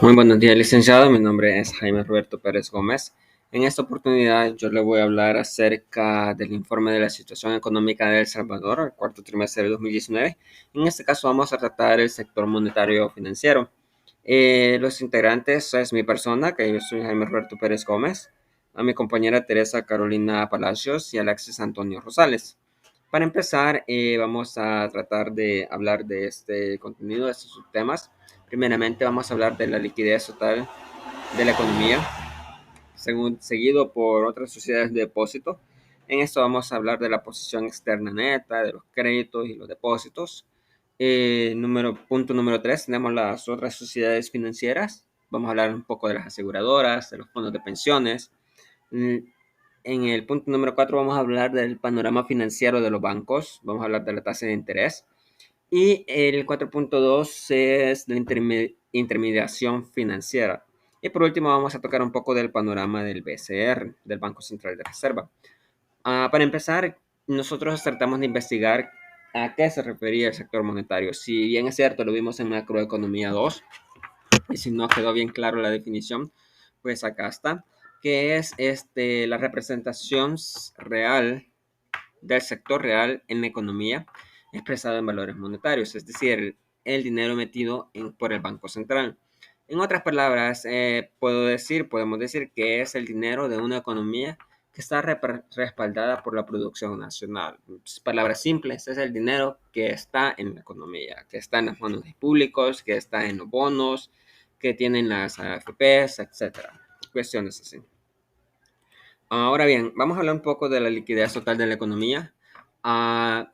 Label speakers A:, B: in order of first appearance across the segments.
A: Muy buenos días, licenciado. Mi nombre es Jaime Roberto Pérez Gómez. En esta oportunidad yo le voy a hablar acerca del informe de la situación económica de El Salvador al cuarto trimestre de 2019. En este caso vamos a tratar el sector monetario financiero. Los integrantes es mi persona, que yo soy Jaime Roberto Pérez Gómez, a mi compañera Teresa Carolina Palacios y Alexis Antonio Rosales. Para empezar, vamos a tratar de hablar de este contenido, de estos subtemas. Primeramente vamos a hablar de la liquidez total de la economía, seguido por otras sociedades de depósito. En esto vamos a hablar de la posición externa neta, de los créditos y los depósitos. Punto número 3, tenemos las otras sociedades financieras. Vamos a hablar un poco de las aseguradoras, de los fondos de pensiones. Mm, En el punto número 4 vamos a hablar del panorama financiero de los bancos. Vamos a hablar de la tasa de interés. Y el 4.2 es la intermediación financiera. Y por último vamos a tocar un poco del panorama del BCR, del Banco Central de Reserva. Para empezar, nosotros tratamos de investigar a qué se refería el sector monetario. Si bien es cierto, lo vimos en Macroeconomía 2, y si no quedó bien claro la definición, pues acá está, que es la representación real del sector real en la economía expresado en valores monetarios, es decir, el dinero metido por el Banco Central. En otras palabras, podemos decir que es el dinero de una economía que está respaldada por la producción nacional. Palabras simples, es el dinero que está en la economía, que está en las manos de públicos, que está en los bonos, que tienen las AFPs, etcétera. Cuestiones así. Ahora bien, vamos a hablar un poco de la liquidez total de la economía. Ah,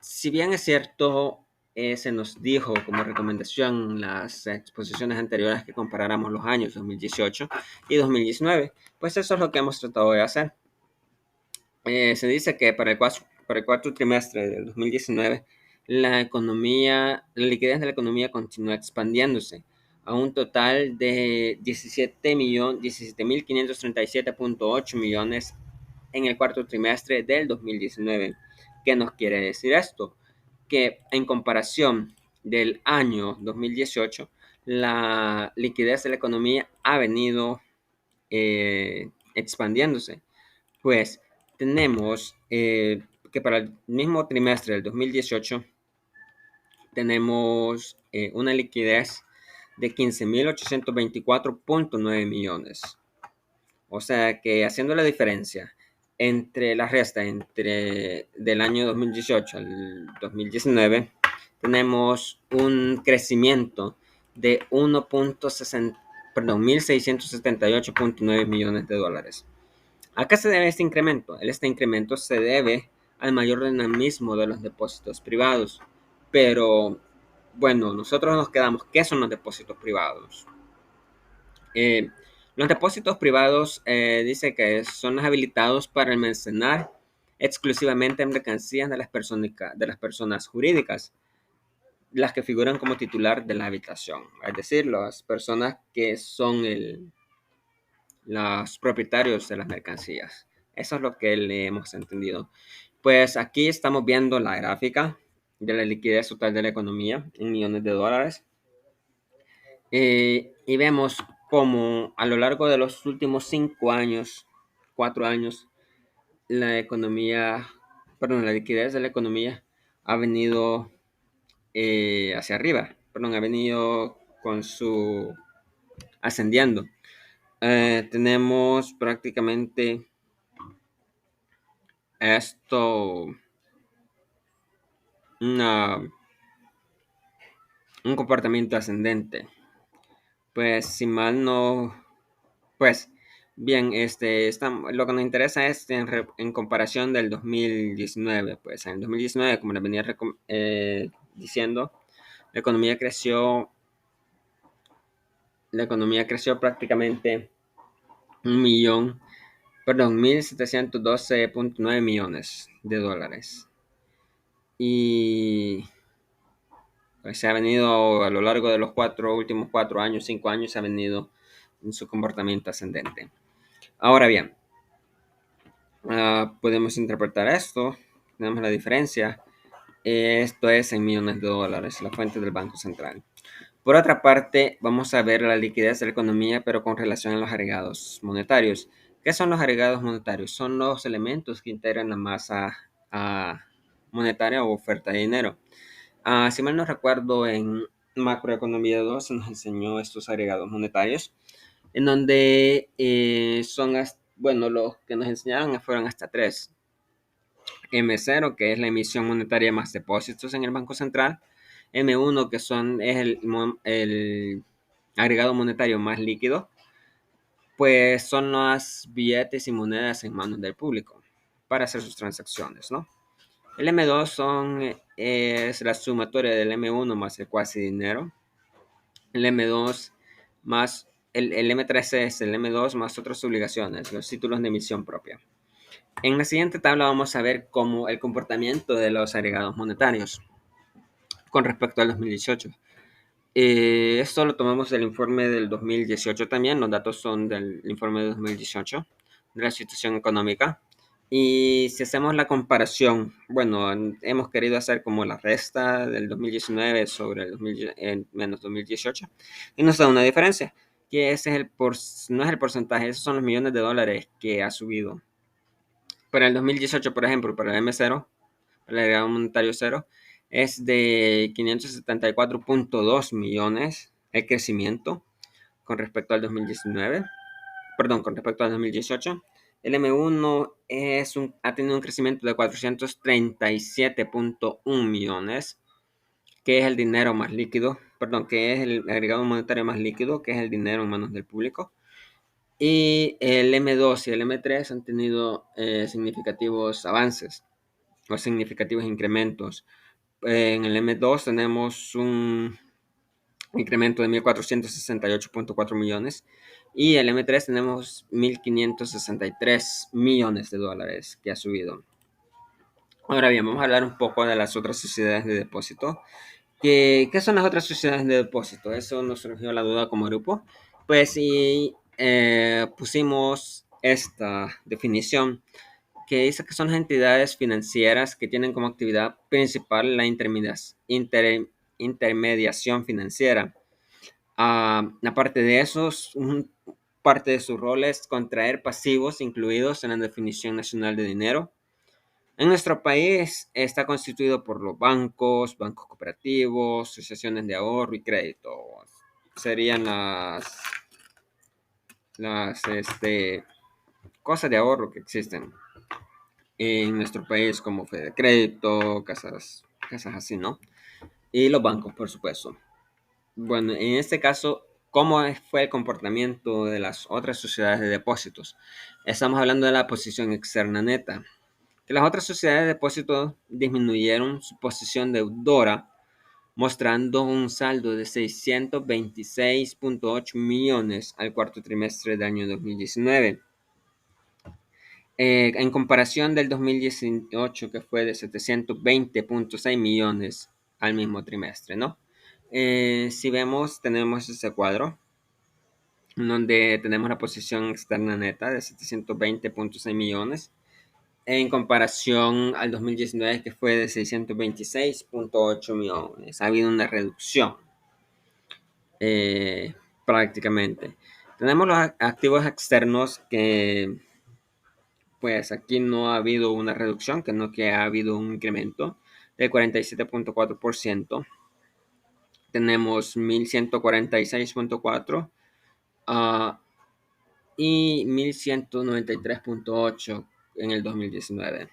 A: si bien es cierto, se nos dijo como recomendación en las exposiciones anteriores que comparáramos los años 2018 y 2019, pues eso es lo que hemos tratado de hacer. Se dice que para el cuarto trimestre del 2019, la liquidez de la economía continúa expandiéndose a un total de 17.537.8 millones en el cuarto trimestre del 2019. ¿Qué nos quiere decir esto? Que en comparación del año 2018, la liquidez de la economía ha venido expandiéndose. Pues tenemos que para el mismo trimestre del 2018 tenemos una liquidez de 15.824.9 millones. O sea que haciendo la diferencia entre la resta entre del año 2018 al 2019, tenemos un crecimiento de 1.678.9 millones de dólares. ¿A qué se debe este incremento? Este incremento se debe al mayor dinamismo de los depósitos privados. Pero, bueno, nosotros nos quedamos, ¿qué son los depósitos privados? Eh, los depósitos privados dice que son los habilitados para almacenar exclusivamente mercancías de las personas jurídicas, las que figuran como titular de la habitación, es decir, las personas que son los propietarios de las mercancías. Eso es lo que le hemos entendido. Pues aquí estamos viendo la gráfica de la liquidez total de la economía en millones de dólares. Y vemos cómo a lo largo de los últimos 5 años, 4 años, la economía, perdón, la liquidez de la economía ha venido hacia arriba, perdón, ha venido con su ascendiendo. Tenemos prácticamente esto, una, un comportamiento ascendente. Pues si mal no, pues bien, lo que nos interesa es en comparación del 2019. Pues en el 2019, como les venía diciendo, la economía creció, la economía creció prácticamente 1.712.9 millones de dólares. Y pues se ha venido a lo largo de los últimos 4 años, 5 años, se ha venido en su comportamiento ascendente. Ahora bien, podemos interpretar esto, tenemos la diferencia, esto es en millones de dólares, la fuente del Banco Central. Por otra parte, vamos a ver la liquidez de la economía, pero con relación a los agregados monetarios. ¿Qué son los agregados monetarios? Son los elementos que integran la masa monetaria o oferta de dinero. Si mal no recuerdo, en Macroeconomía 2 se nos enseñó estos agregados monetarios, en donde bueno, los que nos enseñaron fueron hasta tres. M0, que es la emisión monetaria más depósitos en el Banco Central. M1, que es el agregado monetario más líquido, pues son los billetes y monedas en manos del público para hacer sus transacciones, ¿no? El M2 es la sumatoria del M1 más el cuasi dinero. El M2 más el M3 es el M2 más otras obligaciones, los títulos de emisión propia. En la siguiente tabla vamos a ver cómo el comportamiento de los agregados monetarios con respecto al 2018. Esto lo tomamos del informe del 2018 también, los datos son del informe de 2018 de la situación económica. Y si hacemos la comparación, bueno, hemos querido hacer como la resta del 2019 sobre el menos 2018 y nos da una diferencia, que no es el porcentaje, esos son los millones de dólares que ha subido. Para el 2018, por ejemplo, para el M0, el agregado monetario cero, es de 574.2 millones el crecimiento con respecto al 2019, perdón, con respecto al 2018. El M1 ha tenido un crecimiento de 437.1 millones, que es el dinero más líquido, perdón, que es el agregado monetario más líquido, que es el dinero en manos del público. Y el M2 y el M3 han tenido significativos avances o significativos incrementos. En el M2 tenemos un incremento de 1.468.4 millones y el M3 tenemos 1.563 millones de dólares que ha subido. Ahora bien, vamos a hablar un poco de las otras sociedades de depósito. ¿Qué son las otras sociedades de depósito? Eso nos surgió la duda como grupo. Pues sí, pusimos esta definición que dice que son las entidades financieras que tienen como actividad principal la intermediación financiera. Aparte de eso, parte de su rol es contraer pasivos incluidos en la definición nacional de dinero. En nuestro país está constituido por los bancos, bancos cooperativos, asociaciones de ahorro y crédito. Serían las cosas de ahorro que existen en nuestro país, como Fede Crédito, casas así, ¿no? Y los bancos, por supuesto. Bueno, en este caso, ¿cómo fue el comportamiento de las otras sociedades de depósitos? Estamos hablando de la posición externa neta, que las otras sociedades de depósitos disminuyeron su posición deudora, mostrando un saldo de 626.8 millones al cuarto trimestre del año 2019. En comparación del 2018, que fue de 720.6 millones al mismo trimestre, ¿no? Si vemos, tenemos ese cuadro, donde tenemos la posición externa neta de 720.6 millones, en comparación al 2019, que fue de 626.8 millones. Ha habido una reducción, eh, prácticamente. Tenemos los activos externos que pues aquí no ha habido una reducción, que ha habido un incremento del 47.4%. Tenemos 1.146.4 y 1.193.8 en el 2019.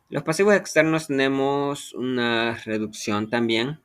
A: Los pasivos externos tenemos una reducción también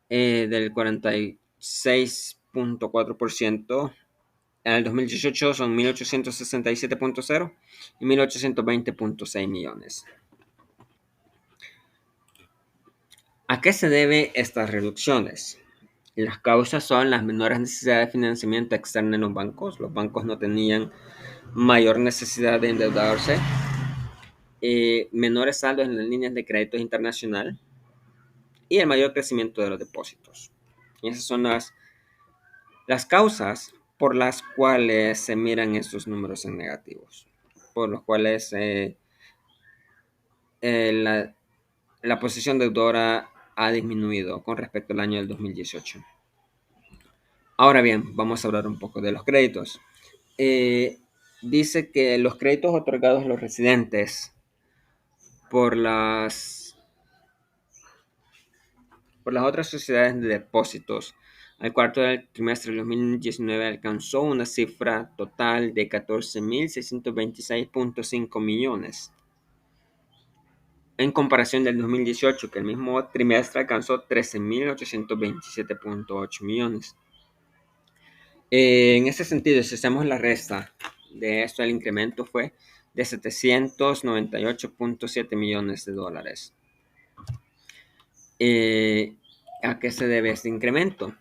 A: del 46.4%. En el 2018 son 1.867.0 y 1.820.6 millones. ¿A qué se debe estas reducciones? Las causas son las menores necesidades de financiamiento externo en los bancos. Los bancos no tenían mayor necesidad de endeudarse. Menores saldos en las líneas de crédito internacional y el mayor crecimiento de los depósitos. Y esas son las causas por las cuales se miran estos números en negativos, por los cuales la posición deudora ha disminuido con respecto al año del 2018. Ahora bien, vamos a hablar un poco de los créditos. Eh, Dice que los créditos otorgados a los residentes por las otras sociedades de depósitos al cuarto del trimestre del 2019 alcanzó una cifra total de 14.626.5 millones, en comparación del 2018, que el mismo trimestre alcanzó 13.827.8 millones. En ese sentido, si hacemos la resta de esto, el incremento fue de 798.7 millones de dólares. ¿A qué se debe este incremento?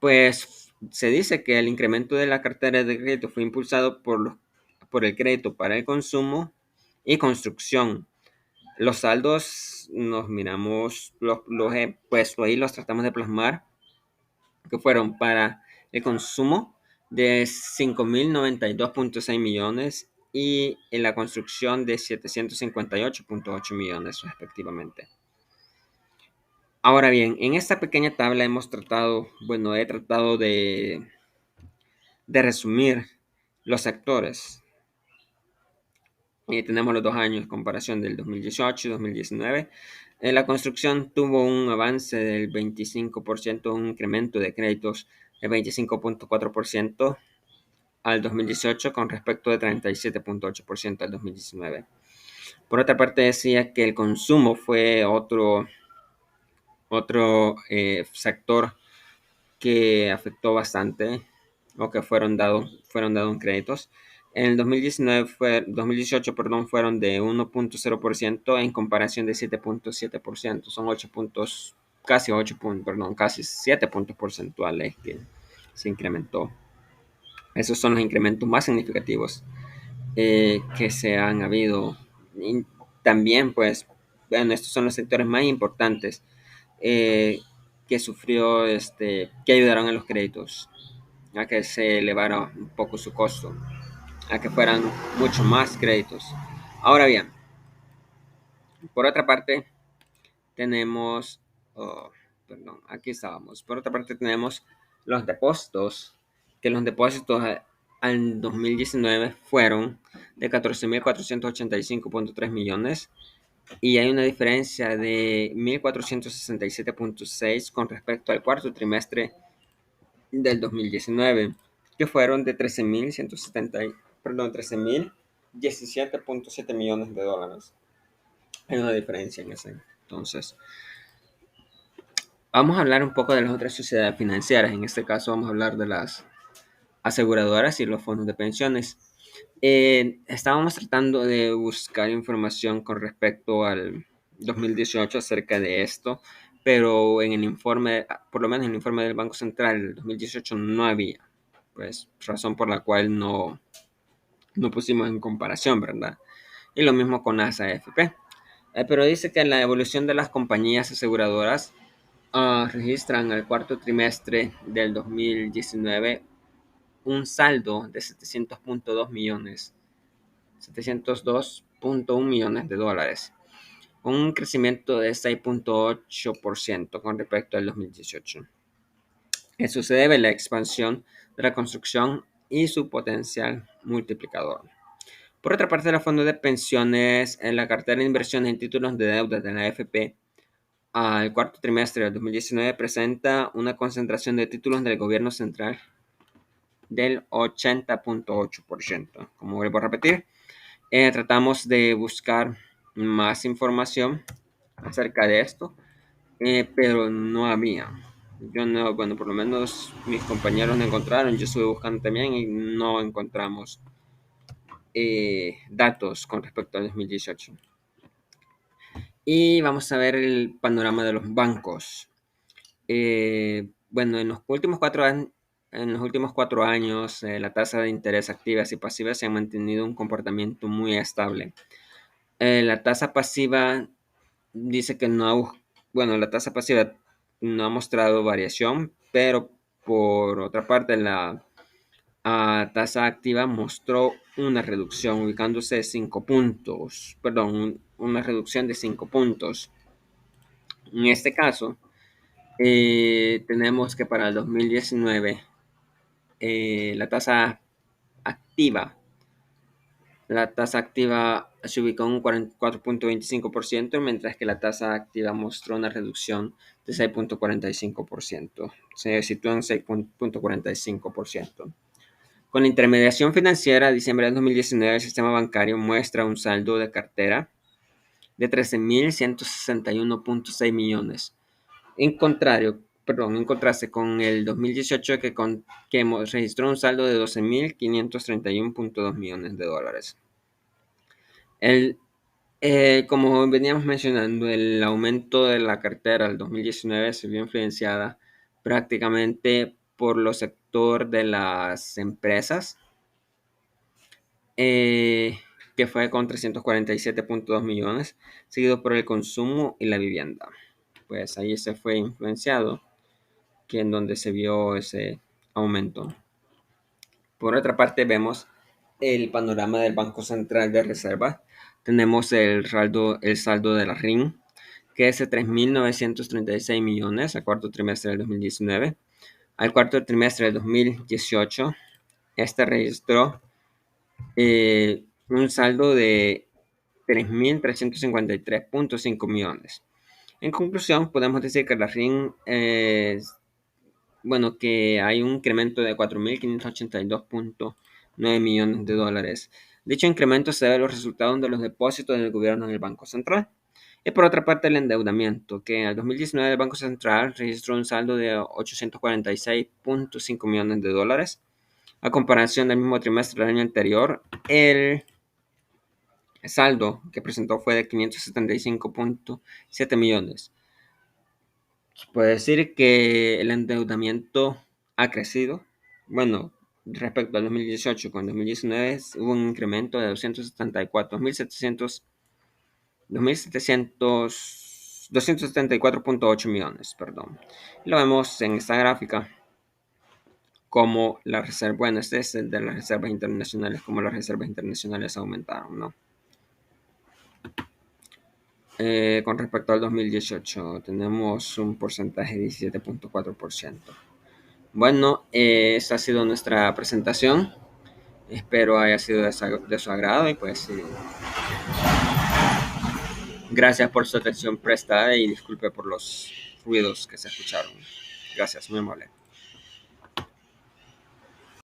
A: Pues se dice que el incremento de la cartera de crédito fue impulsado por el crédito para el consumo y construcción. Los saldos nos miramos, los he puesto ahí, los tratamos de plasmar, que fueron para el consumo de 5.092.6 millones y en la construcción de 758.8 millones respectivamente. Ahora bien, en esta pequeña tabla he tratado de resumir los sectores. Tenemos los 2 años, comparación del 2018 y 2019. La construcción tuvo un avance del 25%, un incremento de créditos del 25.4% al 2018 con respecto de 37.8% al 2019. Por otra parte, decía que el consumo fue otro sector que afectó bastante o que fueron dados en créditos. En el 2018 fueron de 1.0% en comparación de 7.7%. Son 8 puntos, casi 7 puntos porcentuales que se incrementó. Esos son los incrementos más significativos que se han habido. Y también, pues, bueno, estos son los sectores más importantes que sufrió, que ayudaron a los créditos a que se elevara un poco su costo, a que fueran mucho más créditos. Ahora bien, por otra parte, tenemos, aquí estábamos, por otra parte tenemos los depósitos, que los depósitos al 2019 fueron de 14.485.3 millones y hay una diferencia de 1.467.6 con respecto al cuarto trimestre del 2019, que fueron de 13.17.7 millones de dólares. Hay una diferencia en ese. Entonces, vamos a hablar un poco de las otras sociedades financieras. En este caso, vamos a hablar de las aseguradoras y los fondos de pensiones. Estábamos tratando de buscar información con respecto al 2018 acerca de esto, pero en el informe, por lo menos en el informe del Banco Central del 2018 no había, pues razón por la cual no pusimos en comparación, ¿verdad? Y lo mismo con ASAFP. Pero dice que la evolución de las compañías aseguradoras registran al cuarto trimestre del 2019 un saldo de 702.1 millones de dólares, con un crecimiento de 6.8% con respecto al 2018. Eso se debe a la expansión de la construcción y su potencial multiplicador. Por otra parte, los fondos de pensiones en la cartera de inversiones en títulos de deuda de la AFP al cuarto trimestre del 2019 presenta una concentración de títulos del gobierno central del 80.8%. Como vuelvo a repetir, tratamos de buscar más información acerca de esto, pero no había. Yo no, bueno, por lo menos mis compañeros no encontraron, yo estuve buscando también y no encontramos datos con respecto al 2018. Y vamos a ver el panorama de los bancos. Bueno, en los últimos 4 años, la tasa de interés activas y pasivas se ha mantenido un comportamiento muy estable. La tasa pasiva dice que la tasa pasiva no ha mostrado variación, pero por otra parte la tasa activa mostró una reducción, ubicándose de 5 puntos, perdón, una reducción de 5 puntos. En este caso, Tenemos que para el 2019 la tasa activa se ubicó en un 4.25%, mientras que la tasa activa mostró una reducción de 6.45%. Se sitúa en 6.45%. Con la intermediación financiera, a diciembre de 2019, el sistema bancario muestra un saldo de cartera de 13.161.6 millones. En contraste con el 2018 que registró un saldo de 12.531.2 millones de dólares. Como veníamos mencionando, el aumento de la cartera del 2019 se vio influenciada prácticamente por los sectores de las empresas, que fue con 347.2 millones, seguido por el consumo y la vivienda. Pues ahí se fue influenciado, que en donde se vio ese aumento. Por otra parte, vemos el panorama del Banco Central de Reserva. Tenemos el saldo de la RIN, que es de 3.936 millones al cuarto trimestre del 2019. Al cuarto trimestre del 2018, este registró un saldo de 3.353.5 millones. En conclusión, podemos decir que la RIN que hay un incremento de 4.582.9 millones de dólares. Dicho incremento se debe a los resultados de los depósitos del gobierno en el Banco Central. Y por otra parte, el endeudamiento, que en el 2019 el Banco Central registró un saldo de 846.5 millones de dólares. A comparación del mismo trimestre del año anterior, el saldo que presentó fue de 575.7 millones. Puede decir que el endeudamiento ha crecido. Bueno, respecto al 2018, con 2019 hubo un incremento de 274.8 millones, perdón. Lo vemos en esta gráfica como la reserva, bueno, este es el de las reservas internacionales, como las reservas internacionales aumentaron, ¿no? Con respecto al 2018, tenemos un porcentaje de 17.4%. Bueno, esta ha sido nuestra presentación. Espero haya sido de su agrado y pues gracias por su atención prestada y disculpe por los ruidos que se escucharon. Gracias, muy amable.